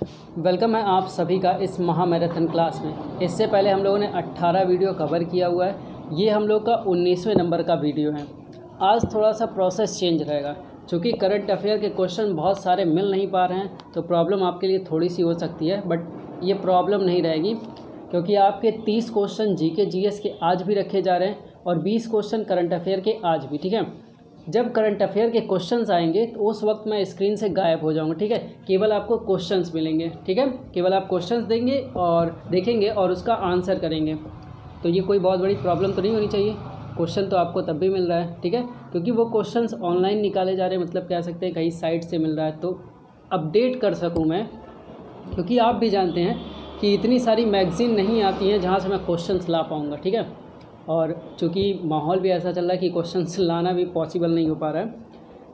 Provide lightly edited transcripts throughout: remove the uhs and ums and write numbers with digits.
Welcome है आप सभी का इस महामैराथन क्लास में। इससे पहले हम लोगों ने 18 वीडियो कवर किया हुआ है। ये हम लोग का 19वें नंबर का वीडियो है। आज थोड़ा सा प्रोसेस चेंज रहेगा, क्योंकि करंट अफेयर के क्वेश्चन बहुत सारे मिल नहीं पा रहे हैं, तो प्रॉब्लम आपके लिए थोड़ी सी हो सकती है, बट ये प्रॉब्लम नहीं रहेगी, क्योंकि आपके 30 क्वेश्चन जीके जीएस के आज भी रखे जा रहे हैं और 20 क्वेश्चन करंट अफेयर के आज भी। ठीक है, जब करंट अफेयर के क्वेश्चंस आएंगे तो उस वक्त मैं स्क्रीन से गायब हो जाऊंगा। ठीक है, केवल आपको क्वेश्चंस मिलेंगे। ठीक है, केवल आप क्वेश्चंस देंगे और देखेंगे और उसका आंसर करेंगे। तो ये कोई बहुत बड़ी प्रॉब्लम तो नहीं होनी चाहिए। क्वेश्चन तो आपको तब भी मिल रहा है, ठीक है, क्योंकि वो क्वेश्चंस ऑनलाइन निकाले जा रहे हैं, मतलब कह सकते हैं कहीं साइट से मिल रहा है, तो अपडेट कर सकूँ मैं, क्योंकि आप भी जानते हैं कि इतनी सारी मैगज़ीन नहीं आती हैं जहाँ से मैं क्वेश्चंस ला पाऊँगा। ठीक है, और चूँकि माहौल भी ऐसा चल रहा है कि क्वेश्चंस लाना भी पॉसिबल नहीं हो पा रहा है,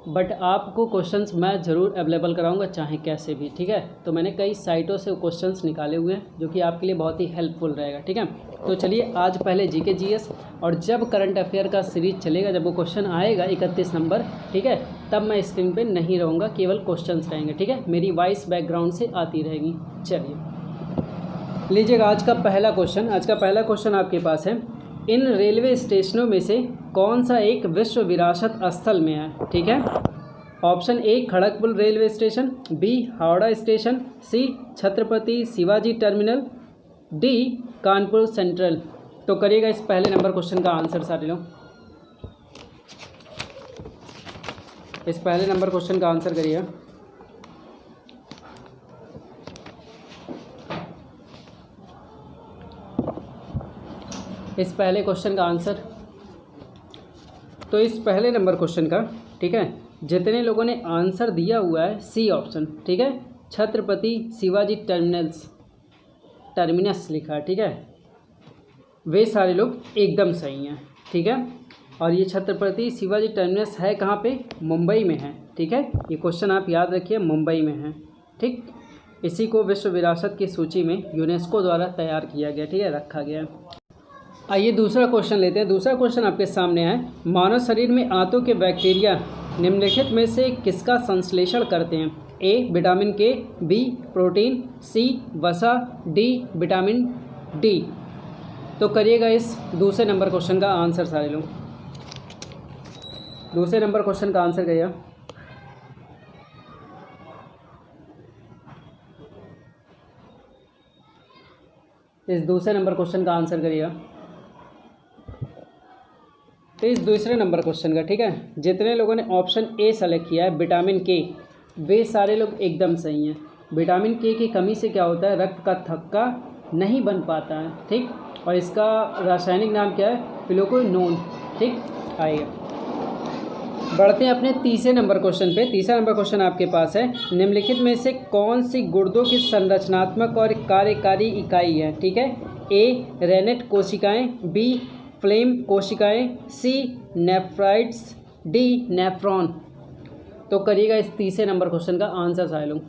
बट आपको क्वेश्चंस मैं ज़रूर अवेलेबल कराऊंगा, चाहे कैसे भी। ठीक है, तो मैंने कई साइटों से क्वेश्चंस निकाले हुए हैं जो कि आपके लिए बहुत ही हेल्पफुल रहेगा। ठीक है, तो चलिए आज पहले जीके जीएस, और जब करंट अफेयर का सीरीज चलेगा, जब वो क्वेश्चन आएगा 31 नंबर, ठीक है, तब मैं स्क्रीन पर नहीं रहूँगा, केवल क्वेश्चंस रहेंगे। ठीक है, मेरी वॉइस बैकग्राउंड से आती रहेगी। चलिए लीजिएगा आज का पहला क्वेश्चन। आज का पहला क्वेश्चन आपके पास है, इन रेलवे स्टेशनों में से कौन सा एक विश्व विरासत स्थल में है? ठीक है, option A Kharagpur railway station, B Howrah station, C Chhatrapati Shivaji terminal, D Kanpur central. तो करिएगा इस पहले नंबर क्वेश्चन का आंसर सारे लोग। इस पहले नंबर क्वेश्चन का आंसर करिएगा। इस पहले क्वेश्चन का आंसर, तो इस पहले नंबर क्वेश्चन का, ठीक है, जितने लोगों ने आंसर दिया हुआ है सी ऑप्शन, ठीक है, छत्रपति शिवाजी टर्मिनस लिखा है, ठीक है, वे सारे लोग एकदम सही हैं। ठीक है, और ये छत्रपति शिवाजी टर्मिनस है कहाँ पे? मुंबई में है। ठीक है, ये क्वेश्चन आप याद रखिए, मुंबई में है। ठीक, इसी को विश्व विरासत की सूची में यूनेस्को द्वारा तैयार किया गया, ठीक है, रखा गया है। आइए दूसरा क्वेश्चन लेते हैं। दूसरा क्वेश्चन आपके सामने है, मानव शरीर में आंतों के बैक्टीरिया निम्नलिखित में से किसका संश्लेषण करते हैं? ए विटामिन के, बी प्रोटीन, सी वसा, डी विटामिन डी। तो करिएगा इस दूसरे नंबर क्वेश्चन का आंसर सारे लोग। दूसरे नंबर क्वेश्चन का आंसर करिएगा। इस दूसरे नंबर क्वेश्चन का आंसर करिएगा। तो इस दूसरे नंबर क्वेश्चन का, ठीक है, जितने लोगों ने ऑप्शन ए सेलेक्ट किया है विटामिन के, वे सारे लोग एकदम सही हैं। विटामिन के की कमी से क्या होता है? रक्त का थक्का नहीं बन पाता है। ठीक, और इसका रासायनिक नाम क्या है? फिनोक्विनोन। ठीक, आइए बढ़ते हैं अपने तीसरे नंबर क्वेश्चन पे। तीसरा नंबर क्वेश्चन आपके पास है, निम्नलिखित में से कौन सी गुर्दों की संरचनात्मक और कार्यकारी इकाई है? ठीक है, ए रेनेट कोशिकाएँ, बी फ्लेम कोशिकाएं, सी नेफ्राइट्स, डी नेफ्रॉन। तो करिएगा इस तीसरे नंबर क्वेश्चन का आंसर सारे लोग।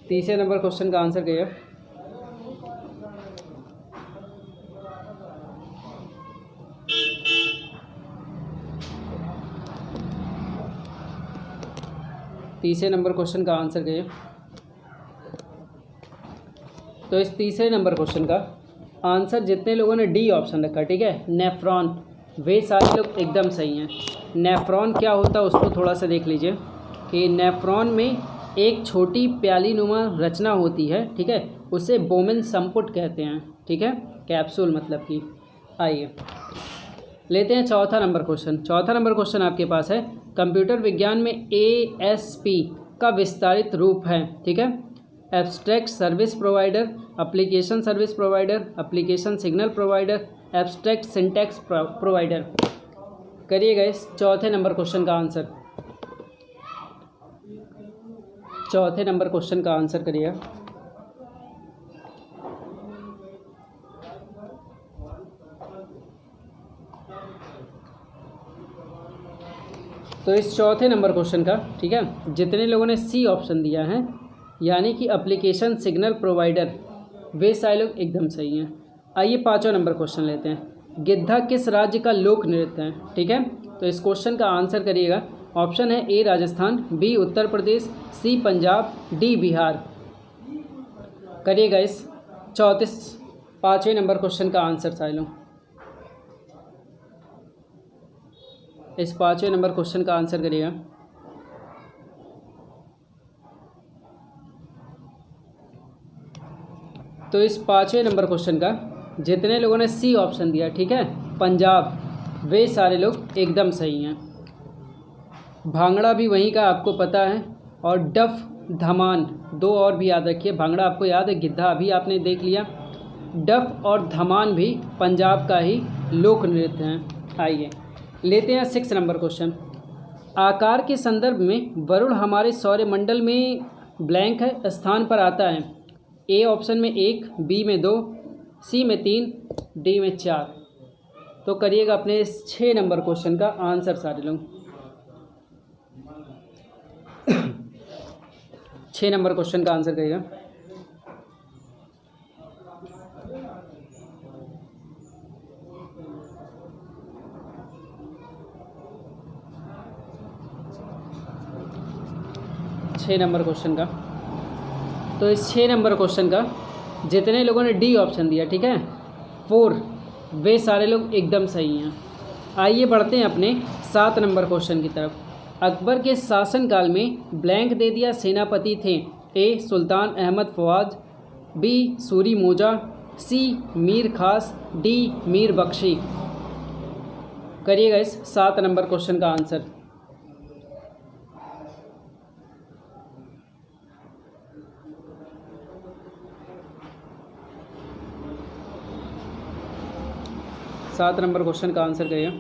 तीसरे नंबर क्वेश्चन का आंसर करिएगा। तीसरे नंबर क्वेश्चन का आंसर करिए। तो इस तीसरे नंबर क्वेश्चन का आंसर जितने लोगों ने डी ऑप्शन रखा, ठीक है, नेफ्रॉन, वे सारे लोग एकदम सही हैं। नेफ्रॉन क्या होता है उसको थोड़ा सा देख लीजिए कि नेफ्रॉन में एक छोटी प्यालीनुमा रचना होती है, ठीक है, उसे बोमेन संपुट कहते हैं। ठीक है, कैप्सूल मतलब कि। आइए लेते हैं चौथा नंबर क्वेश्चन। चौथा नंबर क्वेश्चन आपके पास है, कंप्यूटर विज्ञान में ASP का विस्तारित रूप है। ठीक है, abstract service provider, application service provider, application signal provider, abstract syntax provider. करिएगा इस चौथे नंबर क्वेश्चन का आंसर। चौथे नंबर क्वेश्चन का आंसर करिएगा। तो इस चौथे नंबर क्वेश्चन का, ठीक है, जितने लोगों ने सी ऑप्शन दिया है, यानी कि एप्लीकेशन सिग्नल प्रोवाइडर, वे सारे लोग एकदम सही हैं। आइए पाँचवा नंबर क्वेश्चन लेते हैं, गिद्धा किस राज्य का लोक नृत्य है? ठीक है, तो इस क्वेश्चन का आंसर करिएगा, ऑप्शन है ए राजस्थान, बी उत्तर प्रदेश, सी पंजाब, डी बिहार। करिएगा इस 5वें नंबर क्वेश्चन का आंसर साइलों। इस 5वें नंबर क्वेश्चन का आंसर करिएगा। तो इस 5वें नंबर क्वेश्चन का जितने लोगों ने सी ऑप्शन दिया, ठीक है, पंजाब, वे सारे लोग एकदम सही हैं। भांगड़ा भी वहीं का आपको पता है, और डफ धमान 2 और भी याद रखिए। भांगड़ा आपको याद है, गिद्धा अभी आपने देख लिया। डफ और धमान भी पंजाब का ही लोक नृत्य हैं। आइए लेते हैं 6 नंबर क्वेश्चन। आकार के संदर्भ में वरुण हमारे सौरमंडल में ब्लैंक है स्थान पर आता है। ए ऑप्शन में 1, बी में 2, सी में 3, डी में 4। तो करिएगा अपने इस 6 नंबर क्वेश्चन का आंसर सारे लोग। 6 नंबर क्वेश्चन का आंसर करिएगा। छः नंबर क्वेश्चन का, तो इस 6 नंबर क्वेश्चन का जितने लोगों ने डी ऑप्शन दिया, ठीक है, 4, वे सारे लोग एकदम सही हैं। आइए बढ़ते हैं अपने 7 नंबर क्वेश्चन की तरफ। अकबर के शासनकाल में ब्लैंक दे दिया सेनापति थे। ए सुल्तान अहमद फवाद, बी सूरी मोजा, सी मीर खास, डी मीर बख्शी। करिएगा इस 7 नंबर क्वेश्चन का आंसर। सात नंबर क्वेश्चन का आंसर करिए।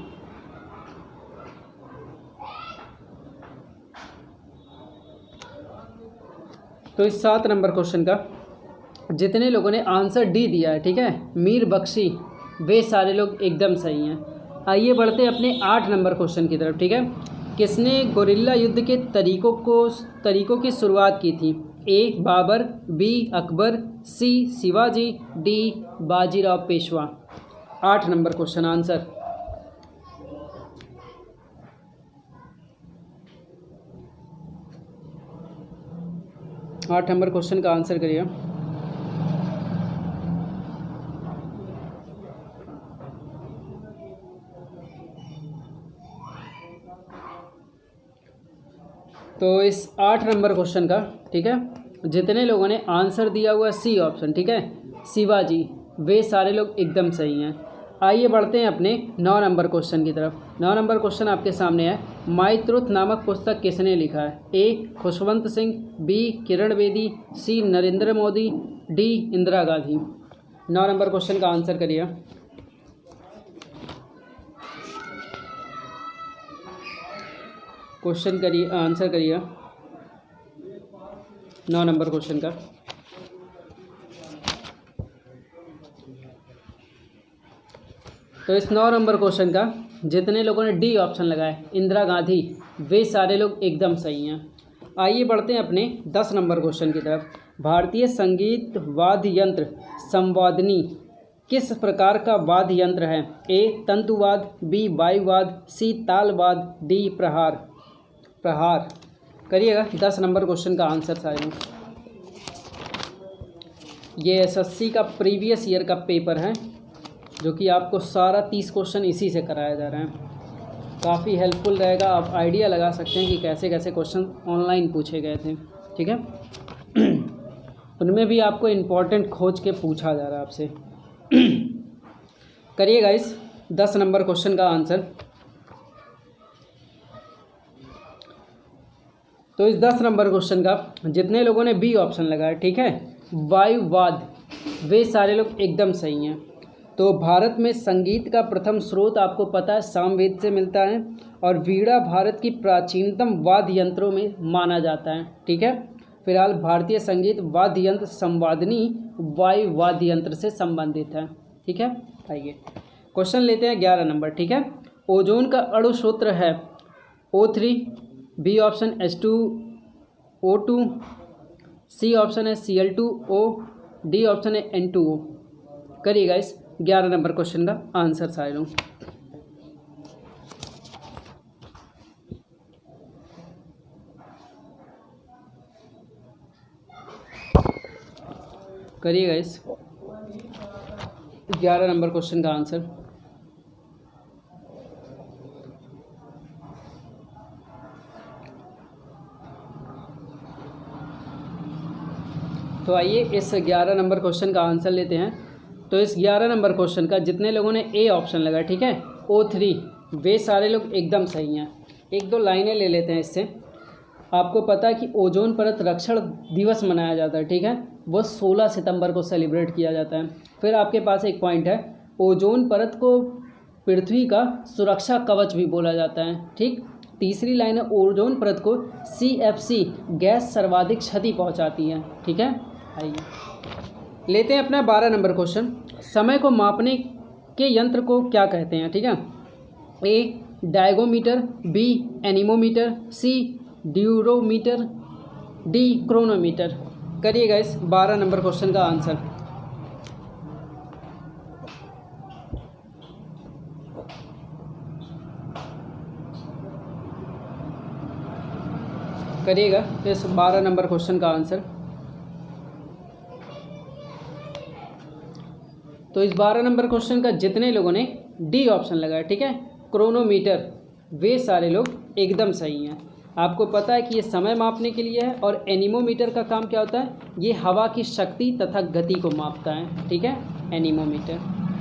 तो इस 7 नंबर क्वेश्चन का जितने लोगों ने आंसर डी दिया है, ठीक है, मीर बख्शी, वे सारे लोग एकदम सही हैं। आइए बढ़ते हैं अपने 8 नंबर क्वेश्चन की तरफ, ठीक है। किसने गोरिल्ला युद्ध के तरीकों की शुरुआत की थी? A Babar, B Akbar, C Shivaji, D Bajirao Peshwa. 8 number question answer. आठ नंबर क्वेश्चन का आंसर करिए। तो इस 8 नंबर क्वेश्चन का, ठीक है, जितने लोगों ने आंसर दिया हुआ सी ऑप्शन, ठीक है, शिवाजी, वे सारे लोग एकदम सही हैं। आइए बढ़ते हैं अपने 9 नंबर क्वेश्चन की तरफ। 9 नंबर क्वेश्चन आपके सामने है। माई ट्रुथ नामक पुस्तक किसने लिखा है? A Khushwant Singh, B Kiran Bedi, C Narendra Modi, D Indira Gandhi. 9 number question का आंसर करिए। क्वेश्चन करिए, आंसर करिए 9 नंबर क्वेश्चन का। तो इस 9 नंबर क्वेश्चन का जितने लोगों ने डी ऑप्शन लगाए, इंदिरा गांधी, वे सारे लोग एकदम सही हैं। आइए बढ़ते हैं अपने 10 नंबर क्वेश्चन की तरफ। भारतीय संगीत वाद्य यंत्र संवादनी किस प्रकार का वाद्य यंत्र है? ए तंतुवाद, बी वायुवाद, सी तालवाद, डी प्रहार। करिएगा 10 नंबर क्वेश्चन का आंसर सारे। ये एसएससी का प्रीवियस ईयर का पेपर है, जो कि आपको सारा 30 क्वेश्चन इसी से कराया जा रहा है। काफ़ी हेल्पफुल रहेगा, आप आइडिया लगा सकते हैं कि कैसे कैसे क्वेश्चन ऑनलाइन पूछे गए थे, ठीक है। उनमें भी आपको इम्पोर्टेंट खोज के पूछा जा रहा है आपसे। करिएगा इस 10 नंबर क्वेश्चन का आंसर। तो इस 10 नंबर क्वेश्चन का जितने लोगों ने बी ऑप्शन लगाया, ठीक है, वायुवाद, वे सारे लोग एकदम सही हैं। तो भारत में संगीत का प्रथम स्रोत आपको पता है सामवेद से मिलता है, और वीणा भारत की प्राचीनतम वाद्य यंत्रों में माना जाता है, ठीक है। फिलहाल भारतीय संगीत वाद्य यंत्र संवादनी वायु वाद्य यंत्र से संबंधित है, ठीक है। आइए क्वेश्चन लेते हैं 11 नंबर, ठीक है। ओजोन का अणु सूत्र है O3, बी ऑप्शन H2O2, सी ऑप्शन है Cl2O, डी ऑप्शन है N2O। करिएगा इस 11 नंबर क्वेश्चन का आंसर सारे लोग। करिएगा इस 11 नंबर क्वेश्चन का आंसर। तो आइए इस 11 नंबर क्वेश्चन का आंसर लेते हैं। तो इस 11 नंबर क्वेश्चन का जितने लोगों ने ए ऑप्शन लगाया, ठीक है, O3, वे सारे लोग एकदम सही हैं। एक दो लाइनें ले लेते हैं इससे। आपको पता है कि ओजोन परत रक्षण दिवस मनाया जाता है, ठीक है, वो 16 सितंबर को सेलिब्रेट किया जाता है। फिर आपके पास एक पॉइंट है, ओजोन परत को पृथ्वी का सुरक्षा कवच भी बोला जाता है, ठीक। तीसरी लाइन है, ओजोन परत को CFC गैस सर्वाधिक क्षति पहुंचाती है, ठीक है। आइए लेते हैं अपना 12 नंबर क्वेश्चन। समय को मापने के यंत्र को क्या कहते हैं, ठीक है। ए डायगोमीटर, बी एनीमोमीटर, सी ड्यूरोमीटर, डी क्रोनोमीटर। करिएगा इस 12 नंबर क्वेश्चन का आंसर। करिएगा इस 12 नंबर क्वेश्चन का आंसर। तो इस 12 नंबर क्वेश्चन का जितने लोगों ने डी ऑप्शन लगाया, ठीक है, क्रोनोमीटर, वे सारे लोग एकदम सही हैं। आपको पता है कि ये समय मापने के लिए है, और एनीमोमीटर का काम क्या होता है, ये हवा की शक्ति तथा गति को मापता है, ठीक है, एनीमोमीटर।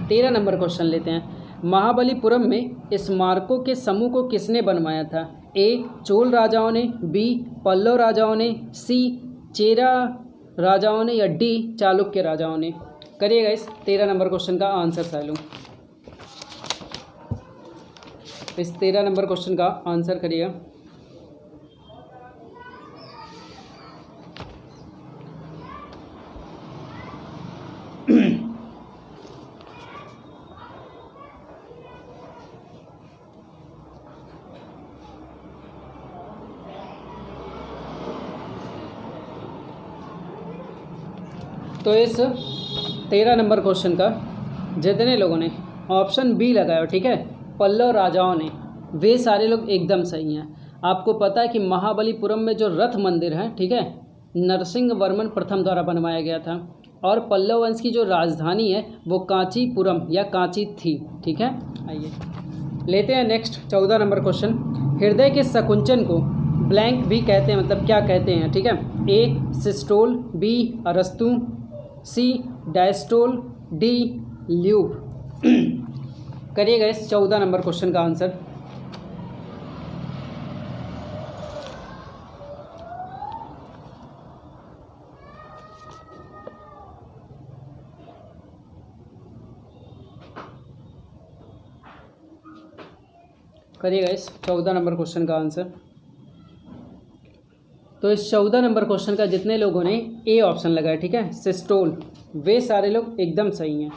13 नंबर क्वेश्चन लेते हैं। महाबलीपुरम में स्मारकों के समूह को किसने बनवाया था? ए चोल राजाओं ने, बी पल्लव राजाओं ने, सी चेरा राजाओं ने, या डी चालुक्य राजाओं ने। करिएगा इस 13 नंबर क्वेश्चन का आंसर सालू। इस 13 नंबर क्वेश्चन का आंसर करिएगा। तो इस 13 नंबर क्वेश्चन का जितने लोगों ने ऑप्शन बी लगाया, ठीक है, पल्लव राजाओं ने, वे सारे लोग एकदम सही हैं। आपको पता है कि महाबलीपुरम में जो रथ मंदिर है, ठीक है, नरसिंह वर्मन प्रथम द्वारा बनवाया गया था, और पल्लव वंश की जो राजधानी है वो कांचीपुरम या कांची थी, ठीक है। आइए लेते हैं नेक्स्ट 14 नंबर क्वेश्चन। हृदय के संकुचन को ब्लैंक भी कहते हैं, मतलब क्या कहते हैं, ठीक है। ए सिस्टोल, बी अरस्तु, सी डायस्टोल, डी ल्यूब। करिएगा इस 14 नंबर क्वेश्चन का आंसर। करिएगा इस 14 नंबर क्वेश्चन का आंसर। तो इस 14 नंबर क्वेश्चन का जितने लोगों ने ए ऑप्शन लगाया, ठीक है, सिस्टोल, वे सारे लोग एकदम सही हैं।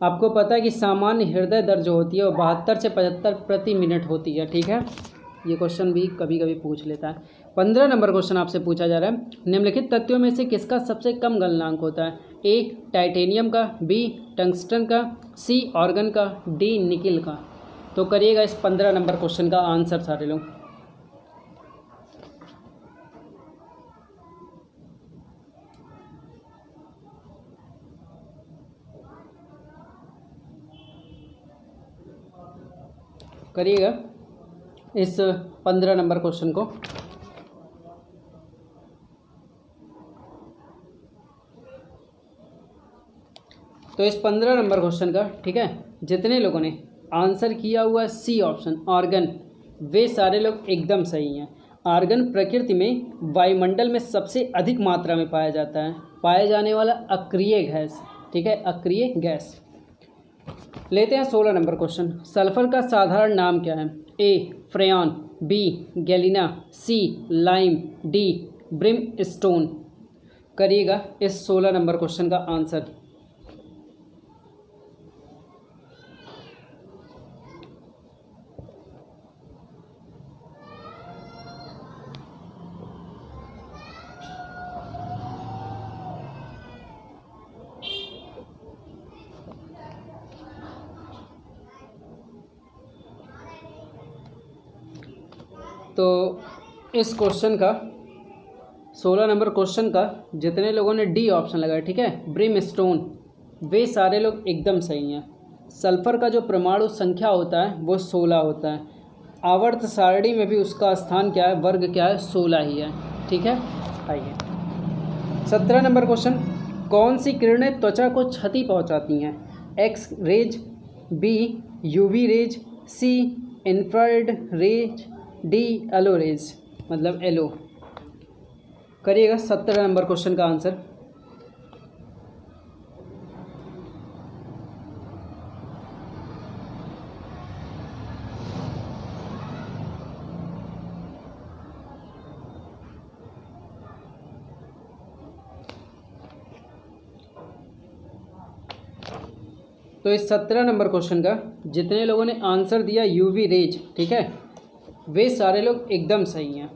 आपको पता है कि सामान्य हृदय दर जो होती है वो 72 से 75 प्रति मिनट होती है, ठीक है। ये क्वेश्चन भी कभी कभी पूछ लेता है। 15 नंबर क्वेश्चन आपसे पूछा जा रहा है, निम्नलिखित तत्वों में से किसका सबसे कम गलनांक होता है? ए टाइटेनियम का, बी टंगस्टन का, सी ऑर्गन का, डी निकिल का। तो करिएगा इस 15 नंबर क्वेश्चन का आंसर सारे लोग। करिएगा इस 15 नंबर क्वेश्चन को। तो इस 15 नंबर क्वेश्चन का, ठीक है, जितने लोगों ने आंसर किया हुआ है सी ऑप्शन ऑर्गन, वे सारे लोग एकदम सही हैं। आर्गन प्रकृति में वायुमंडल में सबसे अधिक मात्रा में पाया जाता है, पाया जाने वाला अक्रिय गैस, ठीक है, अक्रिय गैस। लेते हैं 16 नंबर क्वेश्चन। सल्फर का साधारण नाम क्या है? ए फ्रेयॉन, बी गैलिना, सी लाइम, डी ब्रिमस्टोन। करिएगा इस 16 नंबर क्वेश्चन का आंसर। तो इस क्वेश्चन का 16 नंबर क्वेश्चन का जितने लोगों ने डी ऑप्शन लगाया, ठीक है, ब्रिमस्टोन, वे सारे लोग एकदम सही हैं। सल्फर का जो परमाणु संख्या होता है वो 16 होता है। आवर्त सारणी में भी उसका स्थान क्या है, वर्ग क्या है, 16 ही है, ठीक है। आइए 17 नंबर क्वेश्चन, कौन सी किरणें त्वचा को क्षति पहुंचाती हैं? X rays, B UV rays, C infrared rays, D एलो रेज, मतलब एलो। करिएगा 17 नंबर क्वेश्चन का आंसर। तो इस 17 नंबर क्वेश्चन का जितने लोगों ने आंसर दिया यूवी रेज, ठीक है, वे सारे लोग एकदम सही हैं।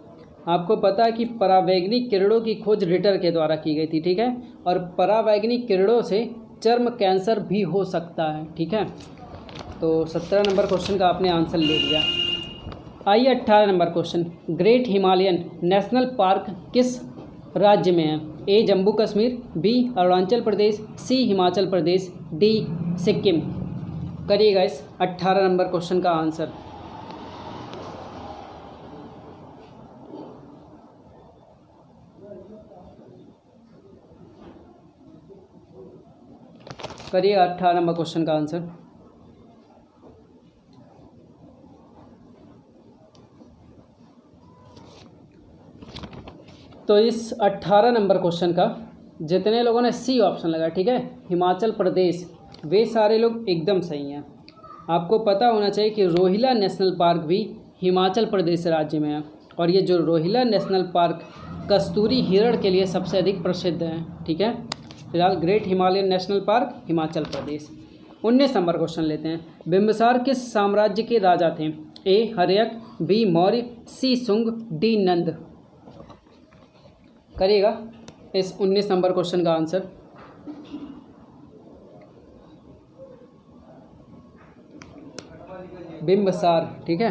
आपको पता है कि परावैंगनिक किरणों की खोज रिटर के द्वारा की गई थी, ठीक है, और परावैंगनिक किरणों से चर्म कैंसर भी हो सकता है, ठीक है। तो 17 नंबर क्वेश्चन का आपने आंसर ले लिया। आइए 18 number question, great Himalayan National park किस राज्य में है? ए जम्मू कश्मीर, बी अरुणाचल प्रदेश, सी हिमाचल प्रदेश, डी सिक्किम। करिएगा इस 18 नंबर क्वेश्चन का आंसर। करिएगा 18 नंबर क्वेश्चन का आंसर। तो इस 18 नंबर क्वेश्चन का जितने लोगों ने सी ऑप्शन लगाया, ठीक है, हिमाचल प्रदेश, वे सारे लोग एकदम सही हैं। आपको पता होना चाहिए कि रोहिला नेशनल पार्क भी हिमाचल प्रदेश राज्य में है, और ये जो रोहिला नेशनल पार्क कस्तूरी हिरण के लिए सबसे अधिक प्रसिद्ध है, ठीक है। फिलहाल Great Himalayan National Park Himachal Pradesh. 19 number question लेते हैं, बिंबिसार किस साम्राज्य के राजा थे? A Haryanka, B Maurya, C Shunga, D Nanda. करिएगा इस 19 नंबर क्वेश्चन का आंसर। बिंबिसार, ठीक है।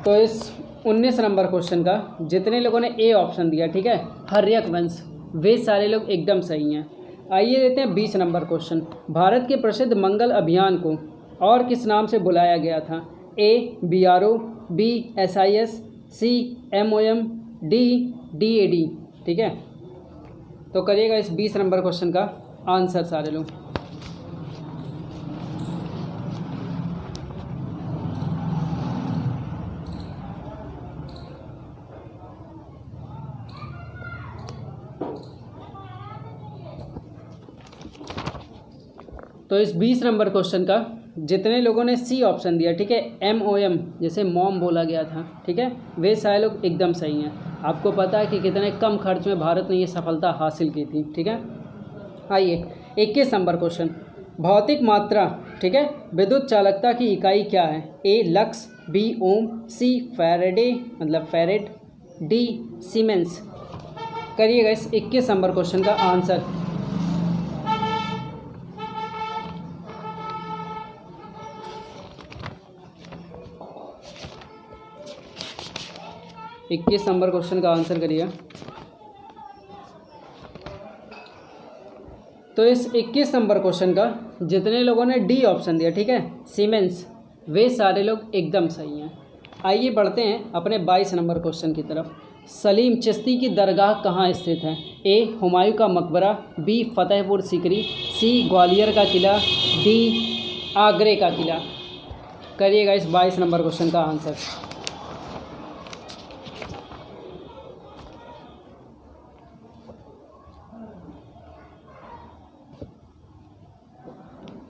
तो इस 19 नंबर क्वेश्चन का जितने लोगों ने ए ऑप्शन दिया, ठीक है, हर्यक वंश, वे सारे लोग एकदम सही हैं। आइए देते हैं 20 नंबर क्वेश्चन, भारत के प्रसिद्ध मंगल अभियान को और किस नाम से बुलाया गया था? ए BRO, बी SIS, सी MOM, डी DAD, ठीक है। तो करिएगा इस 20 नंबर क्वेश्चन का आंसर सारे लोग। तो इस 20 नंबर क्वेश्चन का जितने लोगों ने सी ऑप्शन दिया, ठीक है, MOM जैसे मॉम बोला गया था, ठीक है, वे सारे लोग एकदम सही हैं। आपको पता है कि कितने कम खर्च में भारत ने ये सफलता हासिल की थी, ठीक है। आइए 21 नंबर क्वेश्चन, भौतिक मात्रा, ठीक है, विद्युत चालकता की इकाई क्या है? ए लक्स, बी ओम, सी फैराडे मतलब फैरेड, डी सीमेंस। करिएगा इस 21 नंबर क्वेश्चन का आंसर। इक्कीस नंबर क्वेश्चन का आंसर करिए। तो इस 21 नंबर क्वेश्चन का जितने लोगों ने डी ऑप्शन दिया, ठीक है, सीमेंस, वे सारे लोग एकदम सही हैं। आइए बढ़ते हैं अपने 22 नंबर क्वेश्चन की तरफ। सलीम चिश्ती की दरगाह कहाँ स्थित है? ए हुमायूं का मकबरा, बी फतेहपुर सीकरी, सी ग्वालियर का किला, डी आगरे का किला। करिएगा इस 22 नंबर क्वेश्चन का आंसर।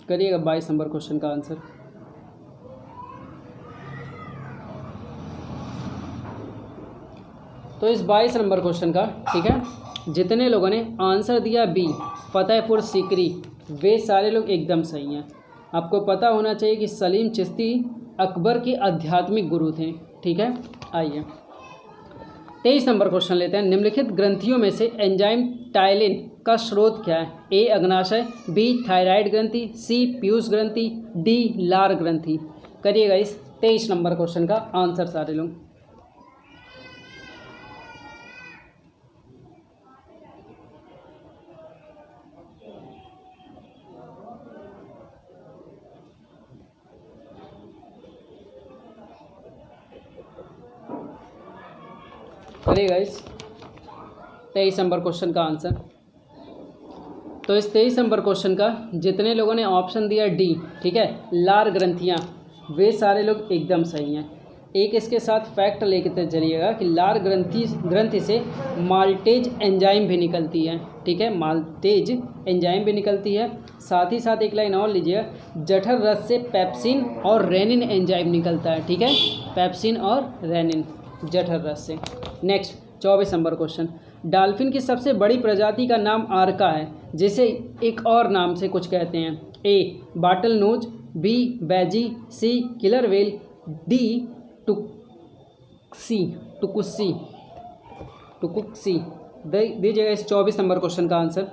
करिएगा 22 नंबर क्वेश्चन का आंसर। तो इस 22 नंबर क्वेश्चन का, ठीक है, जितने लोगों ने आंसर दिया बी फतेहपुर सीकरी, वे सारे लोग एकदम सही हैं। आपको पता होना चाहिए कि सलीम चिश्ती अकबर के आध्यात्मिक गुरु थे, ठीक है। आइए 23 नंबर क्वेश्चन लेते हैं। निम्नलिखित ग्रंथियों में से एंजाइम टायलिन का स्रोत क्या है? ए अग्नाशय, बी थायराइड ग्रंथि, सी पीयूष ग्रंथि, डी लार ग्रंथि। करिएगा इस 23 नंबर क्वेश्चन का आंसर सारे लोग। करिएगा इस 23 नंबर क्वेश्चन का आंसर। तो इस 23 नंबर क्वेश्चन का जितने लोगों ने ऑप्शन दिया डी, ठीक है, लार ग्रंथियाँ, वे सारे लोग एकदम सही हैं। एक इसके साथ फैक्ट लेके चलिएगा कि लार ग्रंथि से माल्टेज एंजाइम भी निकलती है, ठीक है, माल्टेज एंजाइम भी निकलती है। साथ ही साथ एक लाइन और लीजिए, जठर रस से पेप्सिन और रेनिन एंजाइम निकलता है, ठीक है, पेप्सिन और रेनिन जठर रस से। नेक्स्ट 24 नंबर क्वेश्चन, डॉल्फिन की सबसे बड़ी प्रजाति का नाम आर्का है, जिसे एक और नाम से कुछ कहते हैं। ए बाटल नोज, बी बैजी, सी किलर वेल, डी टुकुक्सी। दीजिएगा इस 24 नंबर क्वेश्चन का आंसर।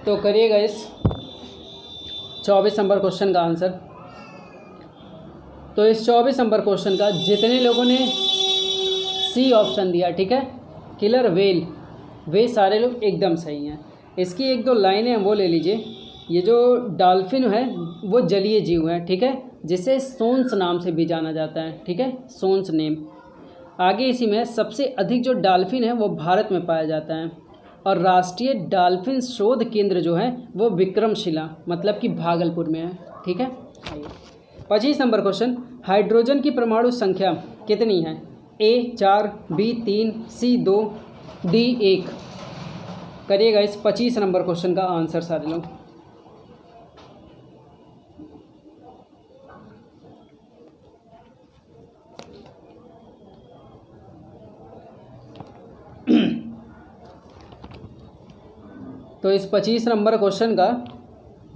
तो करिएगा इस 24 नंबर क्वेश्चन का आंसर। तो इस 24 नंबर क्वेश्चन का जितने लोगों ने सी ऑप्शन दिया, ठीक है, किलर वेल, वे सारे लोग एकदम सही हैं। इसकी एक दो लाइनें हैं वो ले लीजिए। ये जो डॉल्फिन है वो जलीय जीव है, ठीक है, जिसे सोन्स नाम से भी जाना जाता है, ठीक है, सोन्स नेम। आगे इसी में सबसे अधिक जो डॉल्फिन है वो भारत में पाया जाता है, और राष्ट्रीय डॉल्फिन शोध केंद्र जो है वो विक्रमशिला मतलब कि भागलपुर में है, ठीक है। 25 नंबर क्वेश्चन, हाइड्रोजन की परमाणु संख्या कितनी है? ए 4, बी 3, सी 2, डी 1। करिएगा इस 25 नंबर क्वेश्चन का आंसर सारे लोग। तो इस 25 नंबर क्वेश्चन का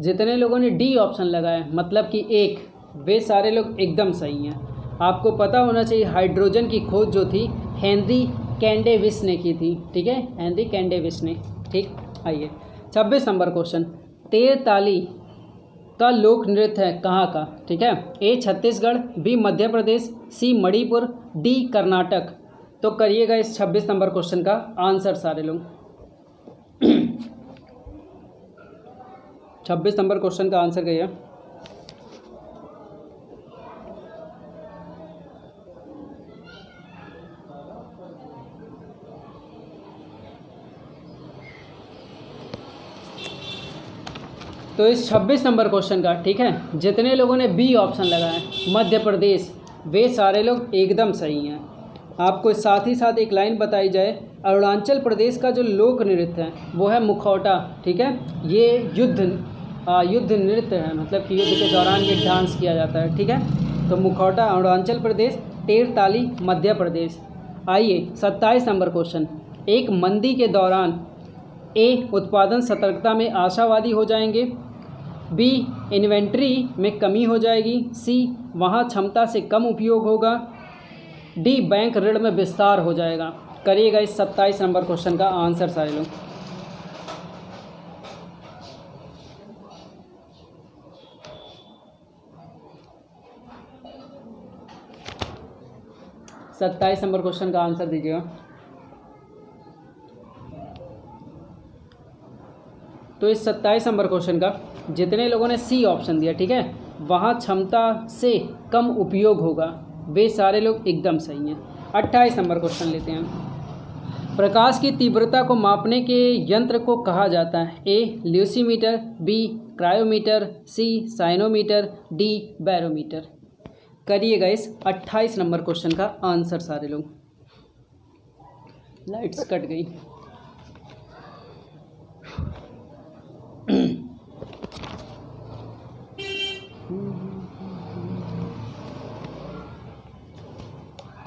जितने लोगों ने डी ऑप्शन लगाया मतलब कि 1, वे सारे लोग एकदम सही हैं। आपको पता होना चाहिए हाइड्रोजन की खोज जो थी हेनरी कैंडेविस ने की थी, ठीक है, हेनरी कैंडेविस ने, ठीक। आइए 26 नंबर क्वेश्चन, तेरताली का लोक नृत्य है कहाँ का? ठीक है, ए छत्तीसगढ़, बी मध्य प्रदेश, सी मणिपुर, डी कर्नाटक। तो करिएगा इस 26 नंबर क्वेश्चन का आंसर सारे लोग। 26 नंबर क्वेश्चन का आंसर करिए। तो इस 26 नंबर क्वेश्चन का, ठीक है, जितने लोगों ने बी ऑप्शन लगाया मध्य प्रदेश, वे सारे लोग एकदम सही हैं। आपको साथ ही साथ एक लाइन बताई जाए, अरुणाचल प्रदेश का जो लोक नृत्य है वो है मुखौटा, ठीक है, ये युद्ध नृत्य है, मतलब कि युद्ध के दौरान ये डांस किया जाता है, ठीक है। तो मुखौटा अरुणाचल प्रदेश, तेरताली मध्य प्रदेश। आइए 27 नंबर क्वेश्चन, एक मंदी के दौरान ए उत्पादन सतर्कता में आशावादी हो जाएंगे, बी इन्वेंट्री में कमी हो जाएगी, सी वहाँ क्षमता से कम उपयोग होगा, डी बैंक ऋण में विस्तार हो जाएगा। करिएगा इस 27 नंबर क्वेश्चन का आंसर सारे लोग। सत्ताईस नंबर क्वेश्चन का आंसर दीजिएगा। तो इस 27 नंबर क्वेश्चन का जितने लोगों ने सी ऑप्शन दिया, ठीक है, वहाँ क्षमता से कम उपयोग होगा, वे सारे लोग एकदम सही हैं। 28 नंबर क्वेश्चन लेते हैं। प्रकाश की तीव्रता को मापने के यंत्र को कहा जाता है? ए ल्यूसीमीटर, बी क्रायोमीटर, सी साइनोमीटर, डी बैरोमीटर। करिएगा इस 28 नंबर क्वेश्चन का आंसर सारे लोग। लाइट्स कट गई।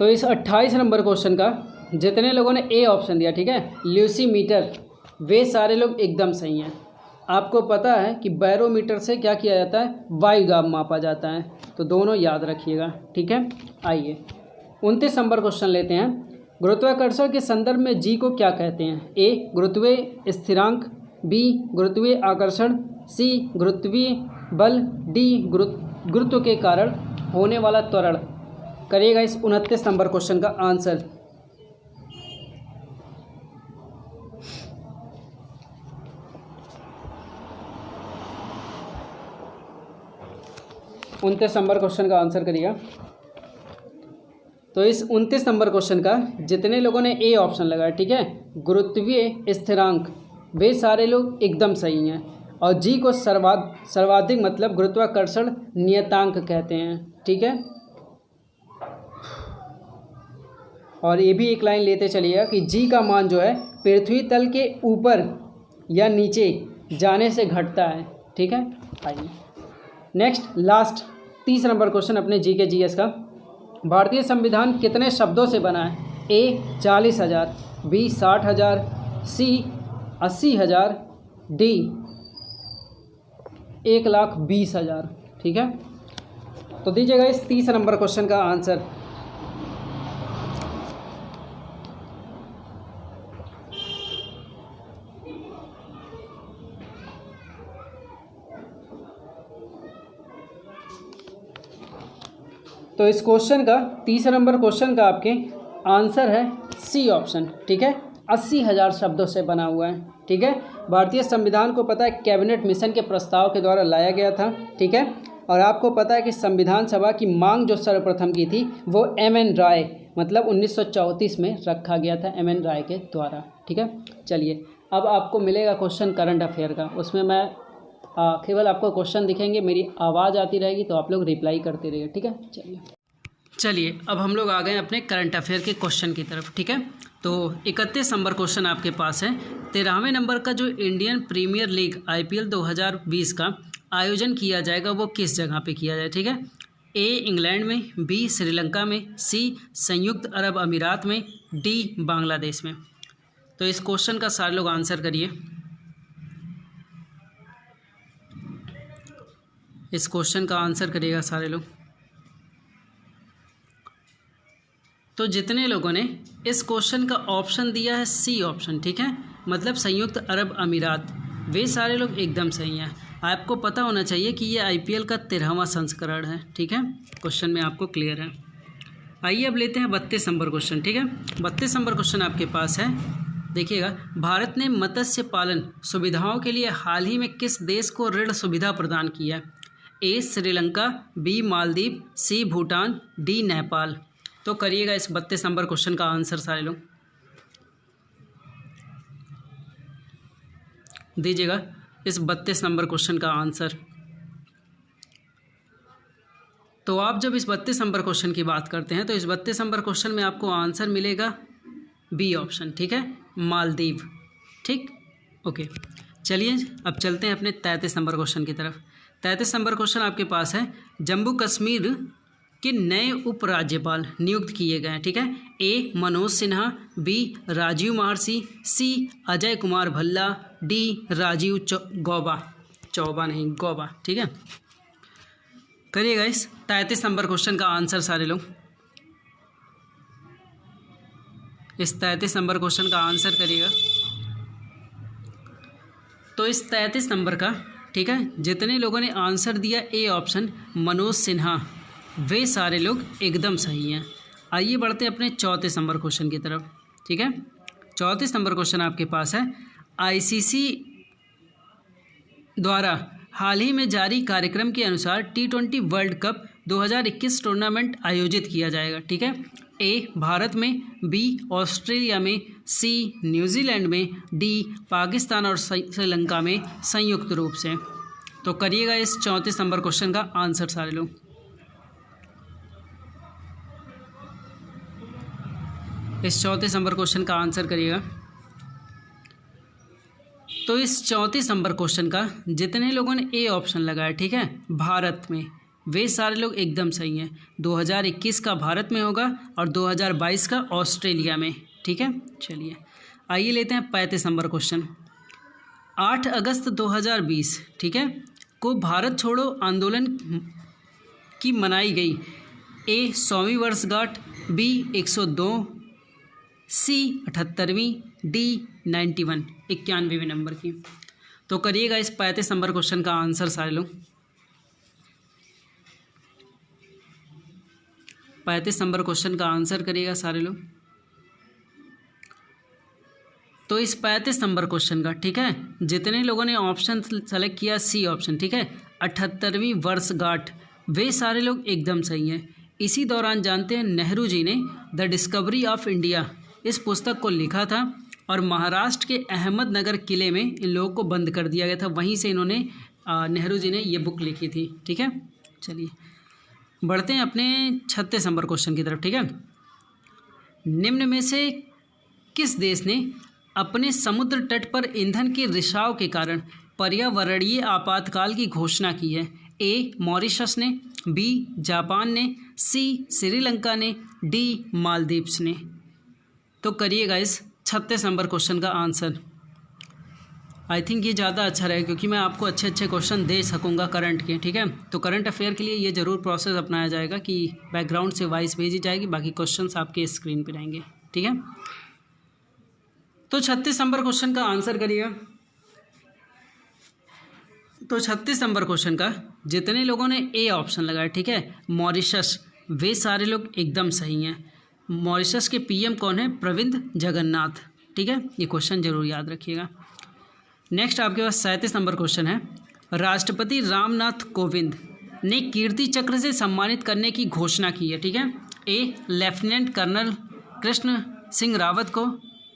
तो इस 28 नंबर क्वेश्चन का जितने लोगों ने ए ऑप्शन दिया, ठीक है, ल्यूसीमीटर, वे सारे लोग एकदम सही हैं। आपको पता है कि बैरोमीटर से क्या किया जाता है, वायु दाब मापा जाता है, तो दोनों याद रखिएगा, ठीक है। आइए 29 नंबर क्वेश्चन लेते हैं। गुरुत्वाकर्षण के संदर्भ में जी को क्या कहते हैं? ए गुरुत्वीय स्थिरांक, बी गुरुत्वीय आकर्षण, सी गुरुत्वीय बल, डी गुरुत्व के कारण होने वाला त्वरण। करिएगा इस 29 नंबर क्वेश्चन का आंसर। उनतीस नंबर क्वेश्चन का आंसर करिएगा। तो इस 29 नंबर क्वेश्चन का जितने लोगों ने ए ऑप्शन लगाया, ठीक है, गुरुत्वीय स्थिरांक, वे सारे लोग एकदम सही हैं। और जी को सर्वाधिक मतलब गुरुत्वाकर्षण नियतांक कहते हैं, ठीक है। और ये भी एक लाइन लेते चलिएगा कि जी का मान जो है पृथ्वी तल के ऊपर या नीचे जाने से घटता है, ठीक है। आइए नेक्स्ट लास्ट 30 नंबर क्वेश्चन अपने जी के जीएस का। भारतीय संविधान कितने शब्दों से बना है? ए 40,000, बी 60,000, सी 80,000, डी 1,20,000, ठीक है। तो दीजिएगा इस 30 नंबर क्वेश्चन का आंसर। तो इस क्वेश्चन का 30 नंबर क्वेश्चन का आपके आंसर है सी ऑप्शन, ठीक है। 80,000 शब्दों से बना हुआ है, ठीक है। भारतीय संविधान को पता है कैबिनेट मिशन के प्रस्ताव के द्वारा लाया गया था, ठीक है। और आपको पता है कि संविधान सभा की मांग जो सर्वप्रथम की थी वो एम.एन. राय मतलब 1934 में रखा गया था, एम.एन. राय के द्वारा, ठीक है। चलिए अब आपको मिलेगा क्वेश्चन करंट अफेयर का। उसमें मैं केवल आपको क्वेश्चन दिखेंगे, मेरी आवाज़ आती रहेगी तो आप लोग रिप्लाई करते रहिए, ठीक है। चलिए अब हम लोग आ गए अपने करंट अफेयर के क्वेश्चन की तरफ, ठीक है। तो 31 नंबर क्वेश्चन आपके पास है। 13वें नंबर का जो इंडियन प्रीमियर लीग IPL 2020 का आयोजन किया जाएगा वो किस जगह पे किया जाए, ठीक है। ए इंग्लैंड में, बी श्रीलंका में, सी संयुक्त अरब अमीरात में, डी बांग्लादेश में। तो इस क्वेश्चन का सारे लोग आंसर करिए। इस क्वेश्चन का आंसर करिएगा सारे लोग। तो जितने लोगों ने इस क्वेश्चन का ऑप्शन दिया है सी ऑप्शन, ठीक है, मतलब संयुक्त अरब अमीरात, वे सारे लोग एकदम सही हैं। आपको पता होना चाहिए कि ये IPL का 13वां संस्करण है, ठीक है। क्वेश्चन में आपको क्लियर है। आइए अब लेते हैं 32 नंबर क्वेश्चन, ठीक है। 32 नंबर क्वेश्चन आपके पास है, देखिएगा। भारत ने मत्स्य पालन सुविधाओं के लिए हाल ही में किस देश को ऋण सुविधा प्रदान की है? ए श्रीलंका, बी मालदीव, सी भूटान, डी नेपाल। तो करिएगा इस 32 नंबर क्वेश्चन का आंसर सारे लोग। दीजिएगा इस 32 नंबर क्वेश्चन का आंसर। तो आप जब इस 32 नंबर क्वेश्चन की बात करते हैं तो इस 32 नंबर क्वेश्चन में आपको आंसर मिलेगा बी ऑप्शन, ठीक है, मालदीव, ठीक, ओके। चलिए अब चलते हैं अपने 33 नंबर क्वेश्चन की तरफ। 33 नंबर क्वेश्चन आपके पास है। जम्मू कश्मीर के नए उपराज्यपाल नियुक्त किए गए हैं, ठीक है। ए मनोज सिन्हा, बी राजीव महर्षि, सी अजय कुमार भल्ला, डी राजीव गौबा, ठीक है। करिएगा इस 33 नंबर क्वेश्चन का आंसर सारे लोग। इस 33 नंबर क्वेश्चन का आंसर करिएगा। तो इस 33 नंबर का, ठीक है, जितने लोगों ने आंसर दिया ए ऑप्शन मनोज सिन्हा, वे सारे लोग एकदम सही हैं। आइए बढ़ते हैं अपने 34 नंबर क्वेश्चन की तरफ, ठीक है। 34 नंबर क्वेश्चन आपके पास है। ICC द्वारा हाल ही में जारी कार्यक्रम के अनुसार T20 वर्ल्ड कप 2021 टूर्नामेंट आयोजित किया जाएगा, ठीक है। ए भारत में, बी ऑस्ट्रेलिया में, सी न्यूजीलैंड में, डी पाकिस्तान और श्रीलंका में संयुक्त रूप से। तो करिएगा इस 34 नंबर क्वेश्चन का आंसर सारे लोग। इस 34 नंबर क्वेश्चन का आंसर करिएगा। तो इस 34 नंबर क्वेश्चन का जितने लोगों ने ए ऑप्शन लगाया, ठीक है, भारत में, वे सारे लोग एकदम सही हैं। 2021 का भारत में होगा और 2022 का ऑस्ट्रेलिया में। ठीक है, चलिए आइए लेते हैं 35 नंबर क्वेश्चन। 8 अगस्त 2020 ठीक है को भारत छोड़ो आंदोलन की मनाई गई। ए 100वीं वर्षगांठ, बी 102, सी 78वीं, डी 91 91वें नंबर की। तो करिएगा इस 35 नंबर क्वेश्चन का आंसर सारे लोग। 35 नंबर क्वेश्चन का आंसर करिएगा सारे लोग। तो इस 35 नंबर क्वेश्चन का ठीक है जितने लोगों ने ऑप्शन सेलेक्ट किया सी ऑप्शन ठीक है 78वीं वर्षगांठ, वे सारे लोग एकदम सही हैं। इसी दौरान जानते हैं नेहरू जी ने द डिस्कवरी ऑफ इंडिया इस पुस्तक को लिखा था और महाराष्ट्र के अहमदनगर किले में इन लोगों को बंद कर दिया गया था। वहीं से इन्होंने नेहरू जी ने ये बुक लिखी थी। ठीक है, चलिए बढ़ते हैं अपने 36 नंबर क्वेश्चन की तरफ। ठीक है, निम्न में से किस देश ने अपने समुद्र तट पर ईंधन के रिसाव के कारण पर्यावरणीय आपातकाल की घोषणा की है। ए मॉरिशस ने, बी जापान ने, सी श्रीलंका ने, डी मालदीव्स ने। तो करिएगा इस 36 नंबर क्वेश्चन का आंसर। आई थिंक ये ज़्यादा अच्छा रहेगा क्योंकि मैं आपको अच्छे अच्छे क्वेश्चन दे सकूंगा करंट के। ठीक है, तो करंट अफेयर के लिए ये ज़रूर प्रोसेस अपनाया जाएगा कि बैकग्राउंड से वॉइस भेजी जाएगी, बाकी क्वेश्चंस आपके स्क्रीन पे रहेंगे। ठीक है, तो 36 नंबर क्वेश्चन का आंसर करिएगा। तो 36 नंबर क्वेश्चन का जितने लोगों ने ए ऑप्शन लगाया ठीक है मॉरिशस, वे सारे लोग एकदम सही हैं। मॉरिशस के पीएम कौन है? प्रविंद जगन्नाथ। ठीक है, ये क्वेश्चन जरूर याद रखिएगा। नेक्स्ट आपके पास 37 नंबर क्वेश्चन है। राष्ट्रपति रामनाथ कोविंद ने कीर्ति चक्र से सम्मानित करने की घोषणा की है। ठीक है, ए लेफ्टिनेंट कर्नल कृष्ण सिंह रावत को,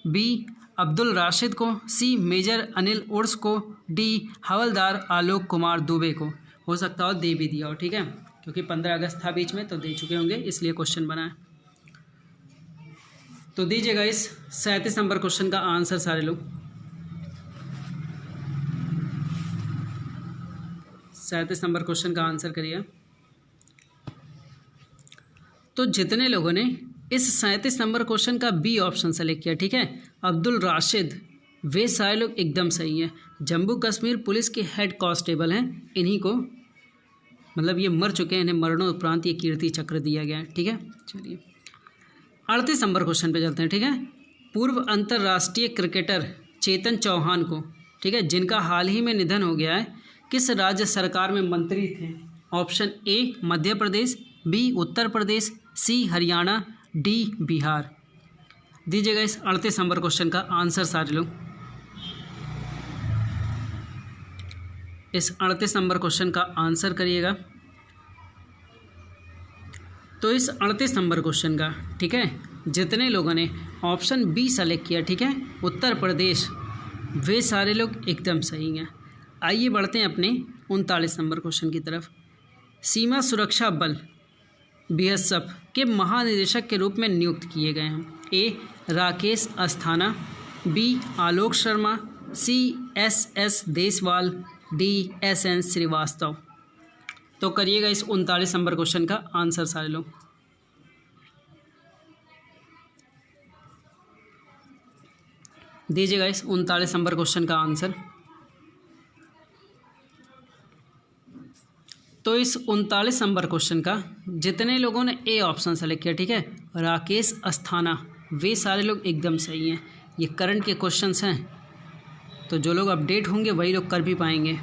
बी अब्दुल राशिद को, सी मेजर अनिल उर्स को, डी हवलदार आलोक कुमार दुबे को। हो सकता हो दे भी दिया हो। ठीक है, क्योंकि 15 अगस्त था बीच में तो दे चुके होंगे, इसलिए क्वेश्चन बना है। तो दीजिएगा इस 37 नंबर क्वेश्चन का आंसर सारे लोग। 37 नंबर क्वेश्चन का आंसर करिए। तो जितने लोगों ने इस 37 नंबर क्वेश्चन का बी ऑप्शन सेलेक्ट किया ठीक है अब्दुल राशिद, वे सारे लोग एकदम सही हैं। जम्मू कश्मीर पुलिस के हेड कांस्टेबल हैं। इन्हीं को मतलब ये मर चुके हैं, इन्हें मरणोपरांत ये कीर्ति चक्र दिया गया है। ठीक है, चलिए 38 नंबर क्वेश्चन पे चलते हैं। ठीक है, पूर्व अंतर्राष्ट्रीय क्रिकेटर चेतन चौहान को ठीक है जिनका हाल ही में निधन हो गया है, किस राज्य सरकार में मंत्री थे? Option A Madhya Pradesh, B Uttar Pradesh, C Haryana, D Bihar. दीजिएगा इस 38 नंबर क्वेश्चन का आंसर सारे लोग। इस 38 नंबर क्वेश्चन का आंसर करिएगा। तो इस 38 नंबर क्वेश्चन का ठीक है जितने लोगों ने ऑप्शन बी सेलेक्ट किया ठीक है उत्तर प्रदेश, वे सारे लोग एकदम सही हैं। आइए बढ़ते हैं अपने 39 नंबर क्वेश्चन की तरफ। सीमा सुरक्षा बल बीएसएफ के महानिदेशक के रूप में नियुक्त किए गए हैं। A Rakesh Asthana, B Alok Sharma, C S Deswal, D SN Srivastava. तो करिएगा इस 39 नंबर क्वेश्चन का आंसर सारे लोग। दीजिएगा इस 39 नंबर क्वेश्चन का आंसर। तो इस 39 नंबर क्वेश्चन का जितने लोगों ने ए ऑप्शन सेलेक्ट किया ठीक है राकेश अस्थाना, वे सारे लोग एकदम सही हैं। ये करंट के क्वेश्चंस हैं तो जो लोग अपडेट होंगे वही लोग कर भी पाएंगे।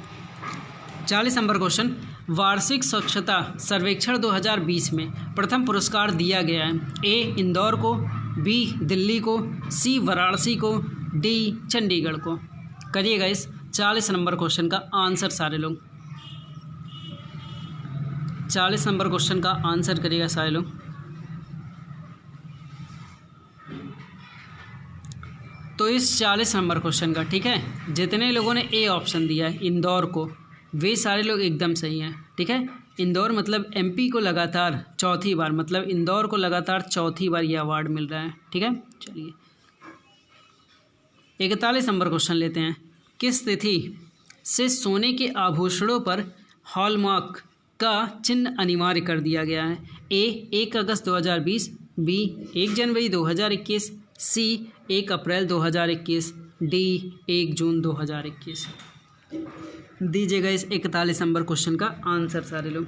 40 नंबर क्वेश्चन, वार्षिक स्वच्छता सर्वेक्षण 2020 में प्रथम पुरस्कार दिया गया है। ए इंदौर को, बी दिल्ली को, सी वाराणसी को, डी चंडीगढ़ को। करिएगा इस 40 नंबर क्वेश्चन का आंसर सारे लोग। 40 नंबर क्वेश्चन का आंसर करिएगा सारे लोग। तो इस 40 नंबर क्वेश्चन का ठीक है जितने लोगों ने ए ऑप्शन दिया है इंदौर को, वे सारे लोग एकदम सही हैं। ठीक है, इंदौर मतलब MP को लगातार चौथी बार, मतलब इंदौर को लगातार चौथी बार ये अवार्ड मिल रहा है। ठीक है, चलिए 41 नंबर क्वेश्चन लेते हैं। किस तिथि से सोने के आभूषणों पर हॉलमार्क का चिन्ह अनिवार्य कर दिया गया है? ए 1 अगस्त 2020, बी 1 जनवरी 2021, सी 1 अप्रैल 2021, डी 1 जून 2021। दीजिएगा इस 41 नंबर क्वेश्चन का आंसर सारे लोग।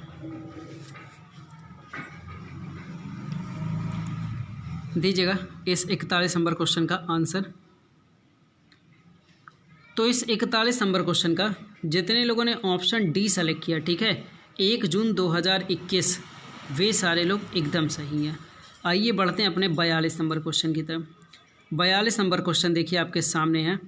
दीजिएगा इस 41 नंबर क्वेश्चन का आंसर। तो इस 41 नंबर क्वेश्चन का जितने लोगों ने ऑप्शन डी सेलेक्ट किया, ठीक है, 1 जून 2021, वे सारे लोग एकदम सही हैं। आइए बढ़ते हैं अपने 42 नंबर क्वेश्चन की तरफ। 42 नंबर क्वेश्चन देखिए आपके सामने है।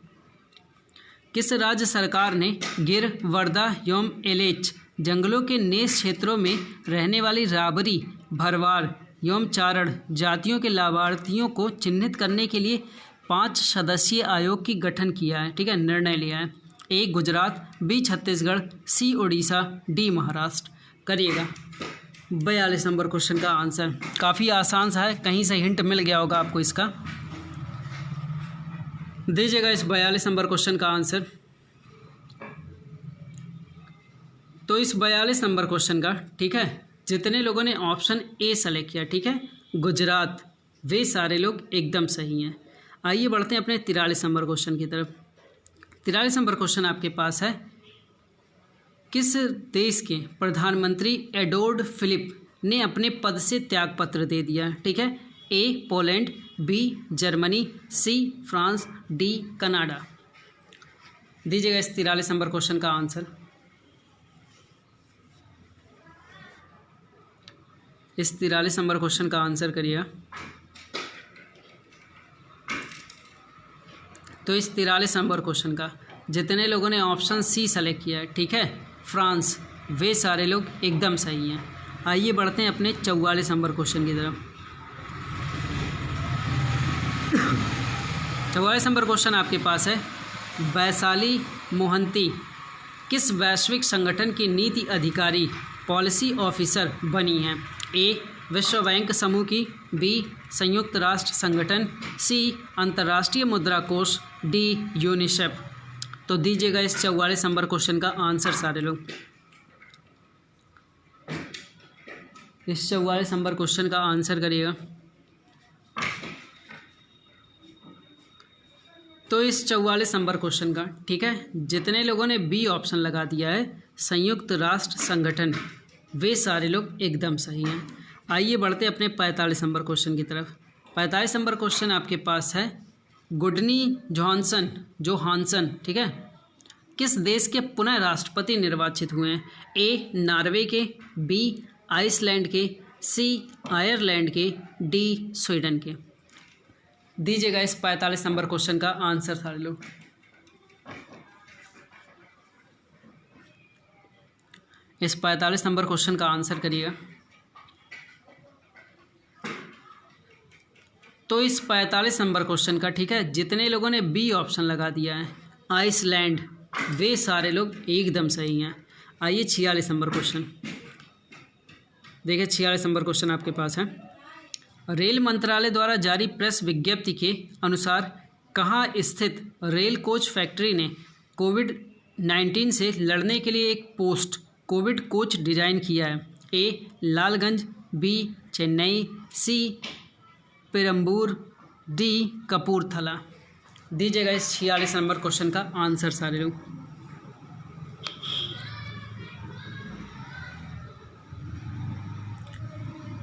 किस राज्य सरकार ने गिर, वर्धा एवं एलेच जंगलों के नेस क्षेत्रों में रहने वाली राबरी, भरवार एवं चारण जातियों के लाभार्थियों को चिन्हित करने के लिए 5 सदस्यीय आयोग की गठन किया है? ठीक है, निर्णय लिया है। ए गुजरात, बी छत्तीसगढ़, सी उड़ीसा, डी महाराष्ट्र। करिएगा 42 नंबर क्वेश्चन का आंसर। काफ़ी आसान सा है, कहीं से हिंट मिल गया होगा आपको इसका। दीजिएगा इस 42 नंबर क्वेश्चन का आंसर। तो इस 42 नंबर क्वेश्चन का, ठीक है, जितने लोगों ने ऑप्शन ए सेलेक्ट किया, ठीक है, गुजरात, वे सारे लोग एकदम सही हैं। आइए बढ़ते हैं अपने 43 नंबर क्वेश्चन की तरफ। 43 नंबर क्वेश्चन आपके पास है। किस देश के प्रधानमंत्री एडोर्ड फिलिप ने अपने पद से त्यागपत्र दे दिया? ठीक है, A Poland, B Germany, C France, D Canada. दीजिएगा इस 43 नंबर क्वेश्चन का आंसर। इस 43 नंबर क्वेश्चन का आंसर करिएगा। तो इस 43 नंबर क्वेश्चन का जितने लोगों ने ऑप्शन सी सेलेक्ट किया है, ठीक है, फ्रांस, वे सारे लोग एकदम सही हैं। आइए बढ़ते हैं अपने 44 नंबर क्वेश्चन की तरफ। 44 नंबर क्वेश्चन आपके पास है। वैशाली मोहंती किस वैश्विक संगठन की नीति अधिकारी, पॉलिसी ऑफिसर बनी हैं? ए विश्व बैंक समूह की, बी संयुक्त राष्ट्र संगठन, सी अंतर्राष्ट्रीय मुद्रा कोष, डी यूनिसेफ। तो दीजिएगा इस 44 नंबर क्वेश्चन का आंसर सारे लोग। इस 44 नंबर क्वेश्चन का आंसर करिएगा। तो इस 44 नंबर क्वेश्चन का, ठीक है, जितने लोगों ने बी ऑप्शन लगा दिया है, संयुक्त राष्ट्र संगठन, वे सारे लोग एकदम सही हैं। आइए बढ़ते अपने 45 नंबर क्वेश्चन की तरफ। 45 नंबर क्वेश्चन आपके पास है। गुडनी जोहानसन, ठीक है, किस देश के पुनः राष्ट्रपति निर्वाचित हुए हैं? ए नॉर्वे के, बी आइसलैंड के, सी आयरलैंड के, डी स्वीडन के। दीजिएगा इस 45 नंबर क्वेश्चन का आंसर सारे लोग। इस 45 नंबर क्वेश्चन का आंसर करिएगा। तो इस 45 नंबर क्वेश्चन का, ठीक है, जितने लोगों ने बी ऑप्शन लगा दिया है, आइसलैंड, वे सारे लोग एकदम सही हैं। आइए 46 नंबर क्वेश्चन देखिए। 46 नंबर क्वेश्चन आपके पास है। रेल मंत्रालय द्वारा जारी प्रेस विज्ञप्ति के अनुसार कहाँ स्थित रेल कोच फैक्ट्री ने कोविड-19 से लड़ने के लिए एक पोस्ट कोविड कोच डिजाइन किया है? ए लालगंज, बी चेन्नई, सी पेरम्बूर, डी कपूरथला। दीजिएगा इस 46 नंबर क्वेश्चन का आंसर सारे लोग।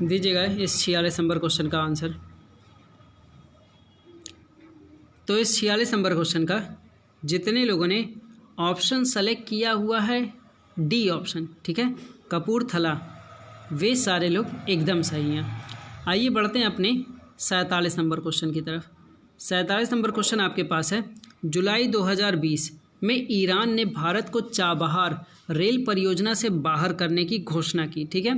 दीजिएगा इस 46 नंबर क्वेश्चन का आंसर। तो इस 46 नंबर क्वेश्चन का जितने लोगों ने ऑप्शन सेलेक्ट किया हुआ है, डी ऑप्शन, ठीक है, कपूरथला, वे सारे लोग एकदम सही हैं। आइए बढ़ते हैं अपने 47 नंबर क्वेश्चन की तरफ। 47 नंबर क्वेश्चन आपके पास है। जुलाई 2020 में ईरान ने भारत को चाबहार रेल परियोजना से बाहर करने की घोषणा की, ठीक है।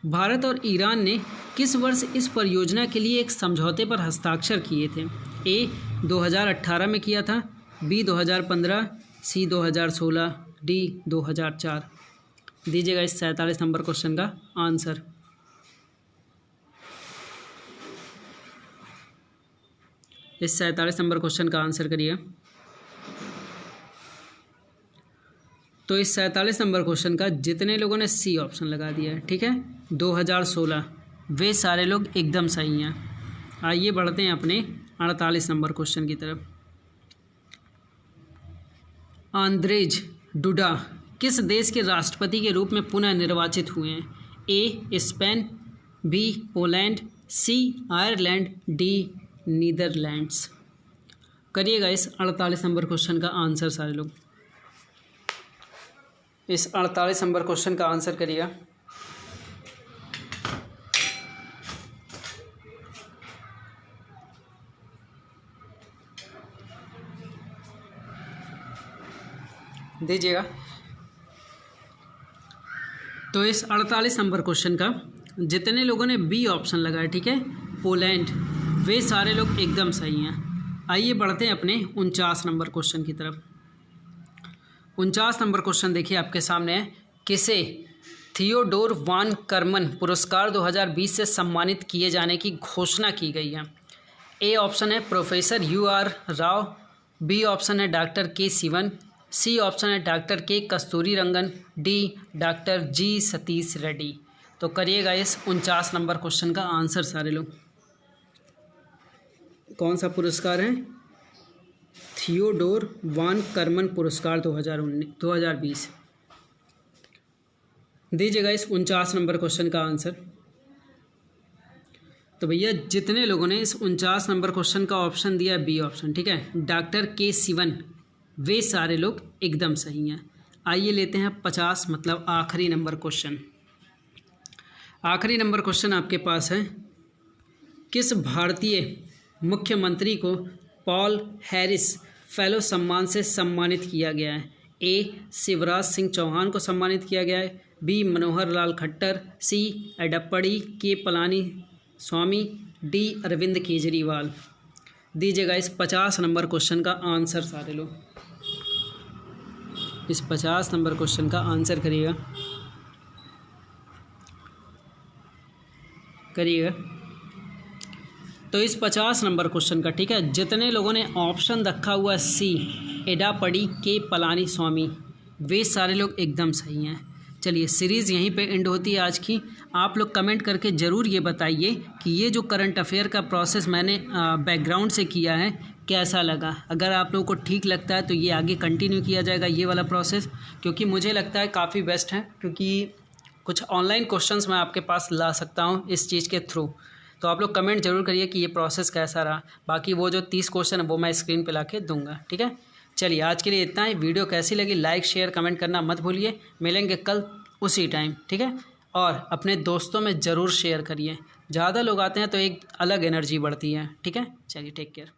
भारत और ईरान ने किस वर्ष इस परियोजना के लिए एक समझौते पर हस्ताक्षर किए थे? ए 2018 में किया था, बी 2015, सी 2016, डी 2004। दीजिएगा इस 47 नंबर क्वेश्चन का आंसर। इस 47 नंबर क्वेश्चन का आंसर करिए। तो इस 47 नंबर क्वेश्चन का जितने लोगों ने सी ऑप्शन लगा दिया है, ठीक है, 2016, वे सारे लोग एकदम सही हैं। आइए बढ़ते हैं अपने 48 नंबर क्वेश्चन की तरफ। आंद्रेज डुडा किस देश के राष्ट्रपति के रूप में पुनः निर्वाचित हुए हैं? A Spain, B Poland, C Ireland, D Netherlands. करिएगा इस 48 नंबर क्वेश्चन का आंसर सारे लोग। इस 48 नंबर क्वेश्चन का आंसर करिएगा। दीजिएगा। तो इस 48 नंबर क्वेश्चन का जितने लोगों ने बी ऑप्शन लगाया, ठीक है, पोलैंड, वे सारे लोग एकदम सही हैं। आइए बढ़ते हैं अपने 49 नंबर क्वेश्चन की तरफ। 49 नंबर क्वेश्चन देखिए आपके सामने है। किसे थियोडोर वान करमन पुरस्कार 2020 से सम्मानित किए जाने की घोषणा की गई है? ए ऑप्शन है professor UR Rao, B option है doctor K Sivan, C option है doctor K Kasturi Rangan, D doctor G Satish Reddy. तो करिएगा इस 49 नंबर क्वेश्चन का आंसर सारे लोग। कौन सा पुरस्कार है? थियोडोर वान करमन पुरस्कार 2020। दीजिएगा इस 49 नंबर क्वेश्चन का आंसर। तो भैया जितने लोगों ने इस 49 नंबर क्वेश्चन का ऑप्शन दिया बी ऑप्शन, ठीक है, डॉक्टर के सिवन, वे सारे लोग एकदम सही हैं। आइए लेते हैं 50 मतलब आखिरी नंबर क्वेश्चन। आखिरी नंबर क्वेश्चन आपके पास है। किस भारतीय मुख्यमंत्री को पॉल हैरिस फेलो सम्मान से सम्मानित किया गया है? ए शिवराज सिंह चौहान को सम्मानित किया गया है, बी मनोहर लाल खट्टर, सी एडप्पड़ी के पलानी स्वामी, डी अरविंद केजरीवाल। दीजिएगा इस 50 नंबर क्वेश्चन का आंसर सारे लोग। इस 50 नंबर क्वेश्चन का आंसर करिएगा। तो इस 50 नंबर क्वेश्चन का, ठीक है, जितने लोगों ने ऑप्शन रखा हुआ सी एडापड़ी के पलानी स्वामी, वे सारे लोग एकदम सही हैं। चलिए सीरीज़ यहीं पे एंड होती है आज की। आप लोग कमेंट करके ज़रूर ये बताइए कि ये जो करंट अफेयर का प्रोसेस मैंने बैकग्राउंड से किया है कैसा लगा। अगर आप लोगों को ठीक लगता है तो ये आगे कंटिन्यू किया जाएगा ये वाला प्रोसेस, क्योंकि मुझे लगता है काफ़ी बेस्ट है, क्योंकि कुछ ऑनलाइन क्वेश्चंस मैं आपके पास ला सकता हूँ इस चीज़ के थ्रू। तो आप लोग कमेंट जरूर करिए कि ये प्रोसेस कैसा रहा। बाकी वो जो 30 क्वेश्चन है वो मैं स्क्रीन पे लाके दूंगा, ठीक है। चलिए आज के लिए इतना ही। वीडियो कैसी लगी लाइक शेयर कमेंट करना मत भूलिए। मिलेंगे कल उसी टाइम, ठीक है। और अपने दोस्तों में ज़रूर शेयर करिए। ज़्यादा लोग आते हैं तो एक अलग एनर्जी बढ़ती है, ठीक है। चलिए टेक केयर।